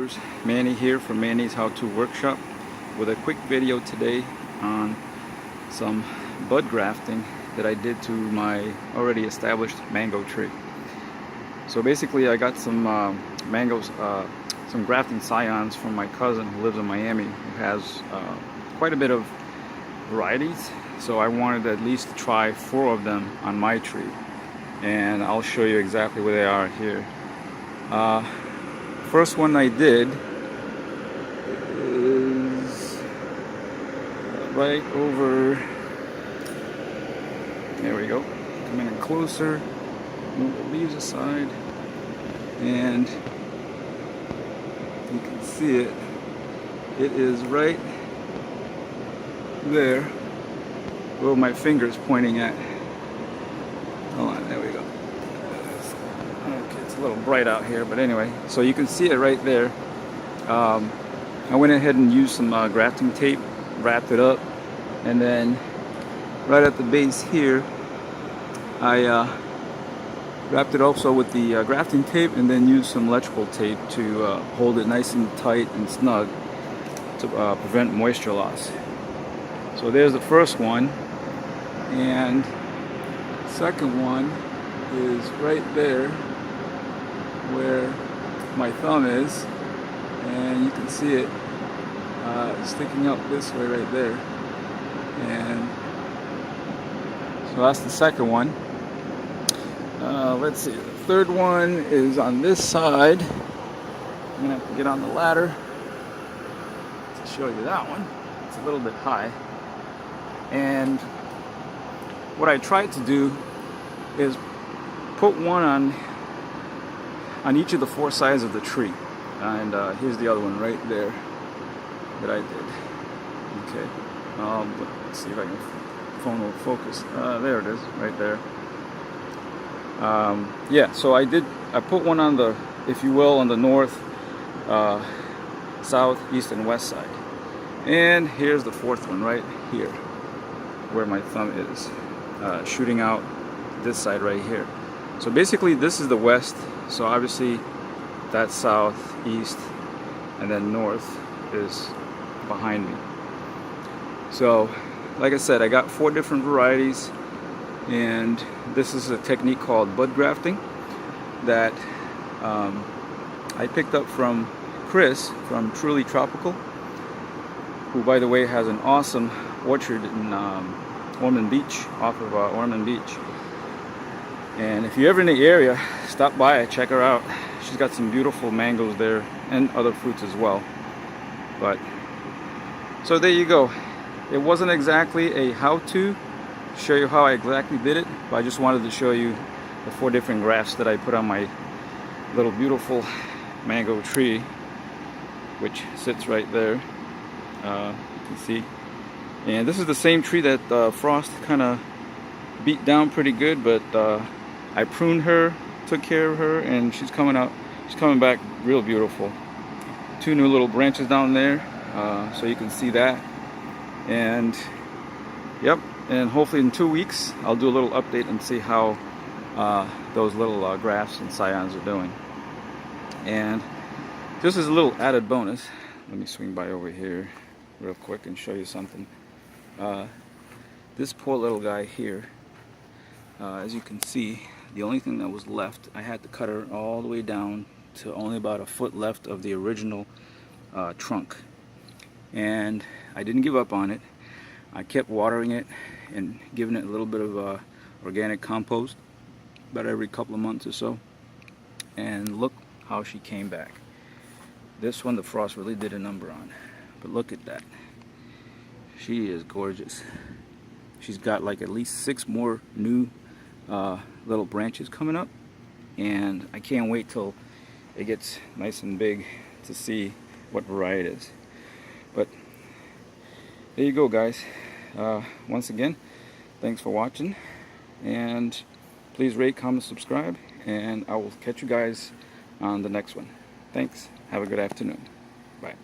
YouTubers, Manny here from Manny's How To Workshop with a quick video today on some bud grafting that I did to my already established mango tree. So basically I got some mangoes, some grafting scions from my cousin who lives in Miami, who has quite a bit of varieties. So I wanted to at least try 4 of them on my tree, and I'll show you exactly where they are here. First one I did is right over, there we go, coming in closer, move the leaves aside, and you can see it. It is right there where my finger's pointing at. Hold on, there we go. Okay, it's a little bright out here, but anyway, so you can see it right there. I went ahead and used some grafting tape, wrapped it up, and then right at the base here, I wrapped it also with the grafting tape, and then used some electrical tape to hold it nice and tight and snug to prevent moisture loss. So there's the first one, and the second one is right there where my thumb is, and you can see it sticking up this way right there. And so that's the second one. Let's see, the third one is on this side. I'm gonna have to get on the ladder to show you that one. It's a little bit high. And what I tried to do is put one on each of the 4 sides of the tree. And here's the other one right there that I did. Okay, let's see if I can, phone will focus. There it is, right there. Yeah, so I put one on the, if you will, on the north, south, east, and west side. And here's the 4th one right here, where my thumb is, shooting out this side right here. So basically this is the west, so obviously that's south, east, and then north is behind me. So like I said, I got 4 different varieties, and this is a technique called bud grafting that I picked up from Chris from Truly Tropical, who by the way has an awesome orchard in Ormond Beach, off of Ormond Beach. And if you're ever in the area, stop by, check her out. She's got some beautiful mangoes there and other fruits as well. But so there you go. It wasn't exactly a how-to show you how I exactly did it, but I just wanted to show you the 4 different grafts that I put on my little beautiful mango tree, which sits right there. You can see. And this is the same tree that frost kind of beat down pretty good, but I pruned her, took care of her, and she's coming back real beautiful. 2 new little branches down there, so you can see that. And yep, and hopefully in 2 weeks I'll do a little update and see how those little grafts and scions are doing. And just as a little added bonus, let me swing by over here real quick and show you something. This poor little guy here, as you can see, the only thing that was left, I had to cut her all the way down to only about a foot left of the original trunk. And I didn't give up on it. I kept watering it and giving it a little bit of organic compost about every couple of months or so. And look how she came back. This one the frost really did a number on. But look at that. She is gorgeous. She's got like at least 6 more new little branches coming up, and I can't wait till it gets nice and big to see what variety it is. But there you go, guys. Once again, thanks for watching, and please rate, comment, subscribe, and I will catch you guys on the next one. Thanks. Have a good afternoon. Bye.